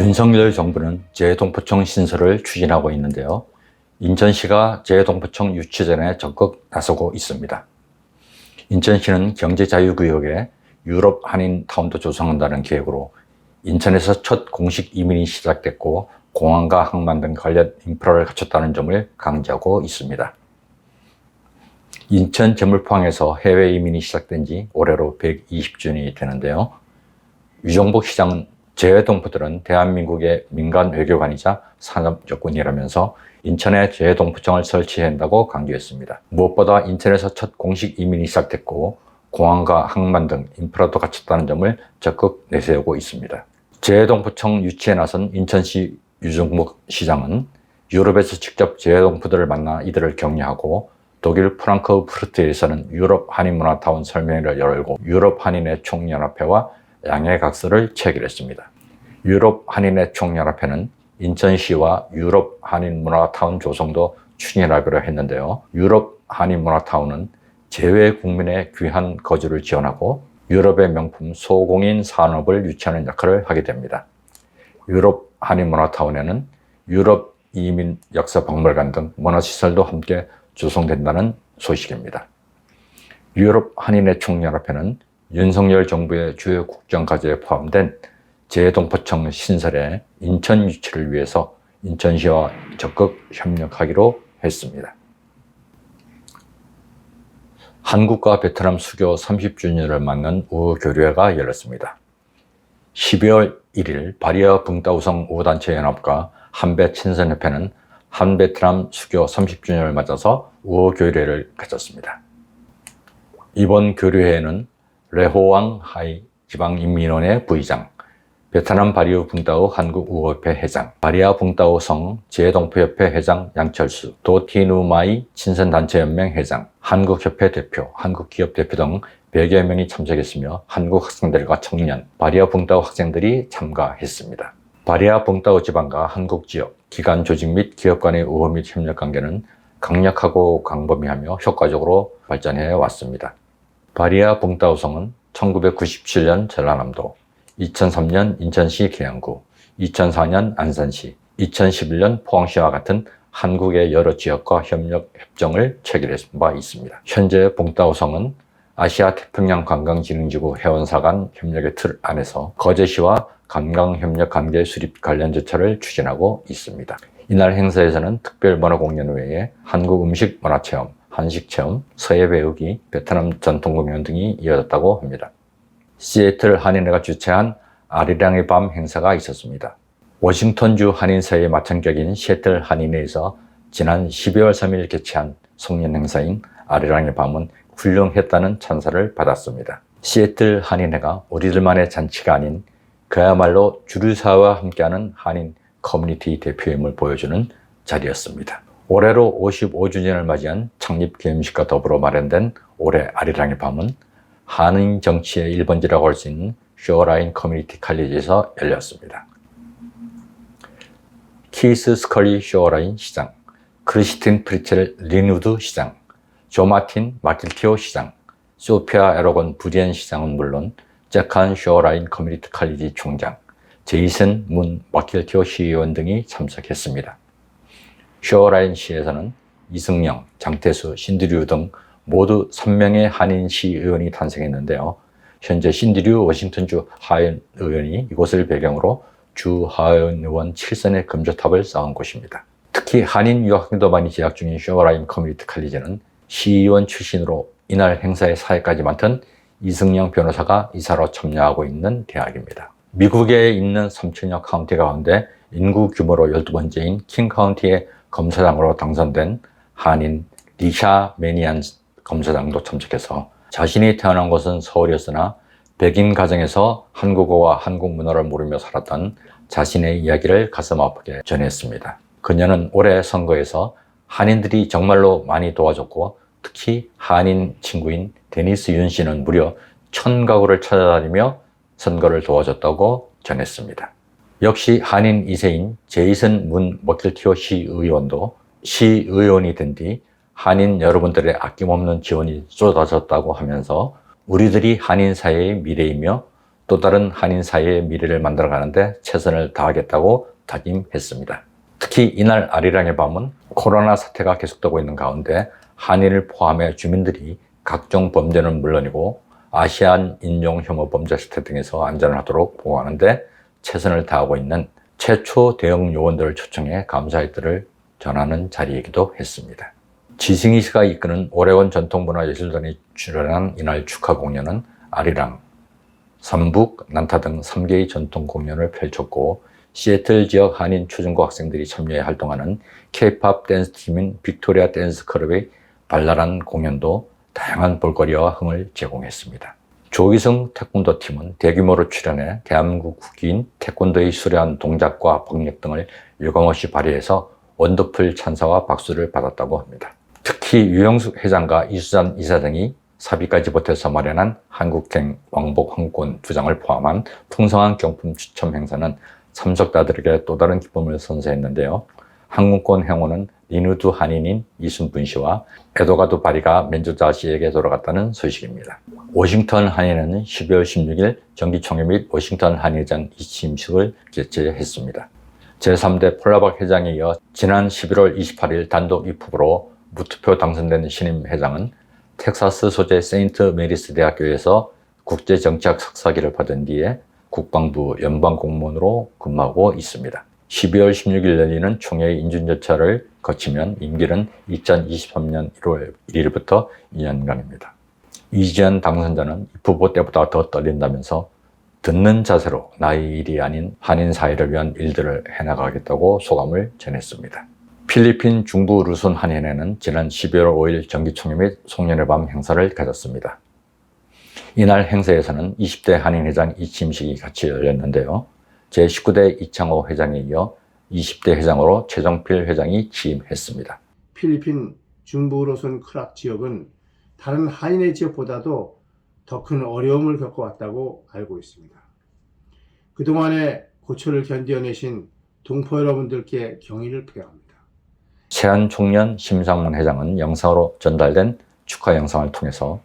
윤석열 정부는 재동포청 신설을 추진하고 있는데요. 인천시가 재동포청 유치전에 적극 나서고 있습니다. 인천시는 경제자유구역에 유럽 한인타운도 조성한다는 계획으로 인천에서 첫 공식 이민이 시작됐고 공항과 항만 등 관련 인프라를 갖췄다는 점을 강조하고 있습니다. 인천 제물포항에서 해외 이민이 시작된 지 올해로 120주년이 되는데요. 유정복 시장은 재외동포들은 대한민국의 민간 외교관이자 산업 적군이라면서 인천에 재외동포청을 설치한다고 강조했습니다. 무엇보다 인천에서 첫 공식 이민이 시작됐고 공항과 항만 등 인프라도 갖췄다는 점을 적극 내세우고 있습니다. 재외동포청 유치에 나선 인천시 유정복 시장은 유럽에서 직접 재외동포들을 만나 이들을 격려하고 독일 프랑크푸르트에서는 유럽 한인문화타운 설명회를 열고 유럽 한인의 총연합회와 양해각서를 체결했습니다. 유럽 한인의 총연합회는 인천시와 유럽 한인문화타운 조성도 추진하기로 했는데요. 유럽 한인문화타운은 재외 국민의 귀한 거주를 지원하고 유럽의 명품 소공인 산업을 유치하는 역할을 하게 됩니다. 유럽 한인문화타운에는 유럽 이민 역사박물관 등 문화시설도 함께 조성된다는 소식입니다. 유럽 한인의 총연합회는 윤석열 정부의 주요 국정과제에 포함된 재동포청 신설의 인천 유치를 위해서 인천시와 적극 협력하기로 했습니다. 한국과 베트남 수교 30주년을 맞는 우호교류회가 열렸습니다. 12월 1일 바리아 붕따오성 우호단체연합과 한베친선협회는 한베트남 수교 30주년을 맞아서 우호교류회를 가졌습니다. 이번 교류회에는 레호왕 하이 지방인민원회 부의장, 베트남 바리우 붕따오 한국우호협회 회장, 바리아 붕따오 성 재동포협회 회장 양철수, 도티누마이 친선단체연맹 회장, 한국협회 대표, 한국기업 대표 등 100여 명이 참석했으며 한국 학생들과 청년, 바리아 붕따오 학생들이 참가했습니다. 바리아 붕따오 지방과 한국 지역, 기관 조직 및 기업 간의 우호 및 협력 관계는 강력하고 광범위하며 효과적으로 발전해 왔습니다. 바리아 붕따오성은 1997년 전라남도, 2003년 인천시 계양구, 2004년 안산시, 2011년 포항시와 같은 한국의 여러 지역과 협정을 체결한 바 있습니다. 현재 붕따오성은 아시아 태평양 관광진흥지구 회원사 간 협력의 틀 안에서 거제시와 관광협력 관계 수립 관련 절차를 추진하고 있습니다. 이날 행사에서는 특별 문화공연 외에 한국 음식 문화체험, 한식체험, 서예 배우기, 베트남 전통공연 등이 이어졌다고 합니다. 시애틀 한인회가 주최한 아리랑의 밤 행사가 있었습니다. 워싱턴주 한인사회의 마찬격인 시애틀 한인회에서 지난 12월 3일 개최한 송년 행사인 아리랑의 밤은 훌륭했다는 찬사를 받았습니다. 시애틀 한인회가 우리들만의 잔치가 아닌 그야말로 주류사와 함께하는 한인 커뮤니티 대표임을 보여주는 자리였습니다. 올해로 55주년을 맞이한 창립 기념식과 더불어 마련된 올해 아리랑의 밤은 한인 정치의 1번지라고 할 수 있는 쇼라인 커뮤니티 칼리지에서 열렸습니다. 키스 스컬리 쇼라인 시장, 크리스틴 프리첼 리누드 시장, 조 마틴 마킬티오 시장, 소피아 에로건 부디엔 시장은 물론 잭한 쇼라인 커뮤니티 칼리지 총장, 제이슨 문 마킬티오 시의원 등이 참석했습니다. 쇼라인 시에서는 이승영, 장태수, 신드류 등 모두 3명의 한인 시의원이 탄생했는데요. 현재 신드류 워싱턴주 하원 의원이 이곳을 배경으로 주 하원 의원 7선의 금조탑을 쌓은 곳입니다. 특히 한인 유학생도 많이 재학 중인 쇼라인 커뮤니티 칼리지는 시의원 출신으로 이날 행사에 사회까지 맡은 이승영 변호사가 이사로 참여하고 있는 대학입니다. 미국에 있는 3천여 카운티 가운데 인구 규모로 12번째인 킹 카운티의 검사장으로 당선된 한인 리샤 매니안 검사장도 참석해서 자신이 태어난 곳은 서울이었으나 백인 가정에서 한국어와 한국 문화를 모르며 살았던 자신의 이야기를 가슴 아프게 전했습니다. 그녀는 올해 선거에서 한인들이 정말로 많이 도와줬고 특히 한인 친구인 데니스 윤 씨는 무려 1000가구를 찾아다니며 선거를 도와줬다고 전했습니다. 역시 한인 2세인 제이슨 문 머킬티오 시의원도 시의원이 된 뒤 한인 여러분들의 아낌없는 지원이 쏟아졌다고 하면서 우리들이 한인 사회의 미래이며 또 다른 한인 사이의 미래를 만들어가는데 최선을 다하겠다고 다짐했습니다. 특히 이날 아리랑의 밤은 코로나 사태가 계속되고 있는 가운데 한인을 포함해 주민들이 각종 범죄는 물론이고 아시안 인종 혐오 범죄 사태 등에서 안전하도록 보호하는데 최선을 다하고 있는 최초 대응 요원들을 초청해 감사의 뜻을 전하는 자리이기도 했습니다. 지승희 씨가 이끄는 오레곤 전통문화예술단이 출연한 이날 축하 공연은 아리랑, 삼북, 난타 등 3개의 전통 공연을 펼쳤고 시애틀 지역 한인 초중고 학생들이 참여해 활동하는 K-POP 댄스팀인 빅토리아 댄스 클럽의 발랄한 공연도 다양한 볼거리와 흥을 제공했습니다. 조희성 태권도 팀은 대규모로 출연해 대한민국 국기인 태권도의 수려한 동작과 폭력 등을 유감없이 발휘해서 원더풀 찬사와 박수를 받았다고 합니다. 특히 유영숙 회장과 이수잔 이사장이 사비까지 보태서 마련한 한국행 왕복 항공권 2장을 포함한 풍성한 경품 추첨 행사는 참석자들에게 또 다른 기쁨을 선사했는데요. 항공권 행운은 리누드 한인인 이순분 씨와 에도가드 바리가 맨조자 씨에게 돌아갔다는 소식입니다. 워싱턴 한인회는 12월 16일 정기총회 및 워싱턴 한인회장 이취임식을 개최했습니다. 제3대 폴라박 회장에 이어 지난 11월 28일 단독 입후보로 무투표 당선된 신임 회장은 텍사스 소재 세인트 메리스 대학교에서 국제정치학 석사학위를 받은 뒤에 국방부 연방공무원으로 근무하고 있습니다. 12월 16일 열리는 총회의 인준 절차를 거치면 임기는 2023년 1월 1일부터 2년간입니다. 이지연 당선자는 입후보 때보다 더 떨린다면서 듣는 자세로 나의 일이 아닌 한인 사회를 위한 일들을 해나가겠다고 소감을 전했습니다. 필리핀 중부 루손 한인회는 지난 12월 5일 정기총회 및 송년회 밤 행사를 가졌습니다. 이날 행사에서는 20대 한인회장 이취임식이 같이 열렸는데요. 제19대 이창호 회장에 이어 20대 회장으로 최정필 회장이 취임했습니다. 필리핀 중부 루손 크락 지역은 다른 한인의 지역보다도 더 큰 어려움을 겪어왔다고 알고 있습니다. 그동안의 고초를 견뎌내신 동포 여러분들께 경의를 표합니다. 세한총련 심상문 회장은 영상으로 전달된 축하 영상을 통해서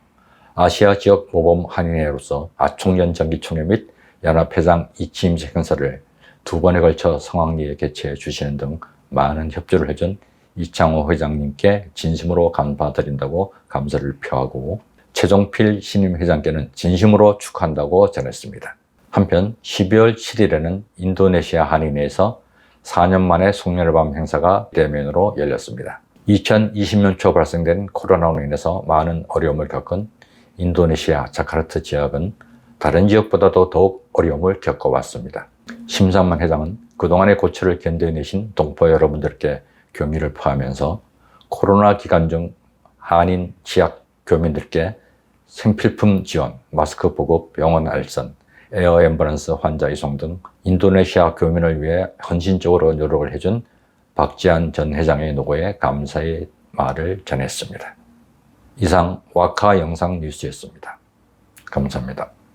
아시아 지역 모범 한인회로서 아총련 정기총회 및 연합회장 이취임식 행사를 2번에 걸쳐 성황리에 개최해 주시는 등 많은 협조를 해준 이창호 회장님께 진심으로 감사드린다고 감사를 표하고 최종필 신임 회장께는 진심으로 축하한다고 전했습니다. 한편 12월 7일에는 인도네시아 한인회에서 4년 만에 송년회 밤 행사가 대면으로 열렸습니다. 2020년 초 발생된 코로나로 인해서 많은 어려움을 겪은 인도네시아 자카르타 지역은 다른 지역보다도 더욱 어려움을 겪어왔습니다. 심상만 회장은 그동안의 고초를 견뎌내신 동포 여러분들께 경의를 표하면서 코로나 기간 중 한인 지역 교민들께 생필품 지원, 마스크 보급, 병원 알선, 에어 앰뷸런스 환자 이송 등 인도네시아 교민을 위해 헌신적으로 노력을 해준 박지한 전 회장의 노고에 감사의 말을 전했습니다. 이상 와카 영상 뉴스였습니다. 감사합니다.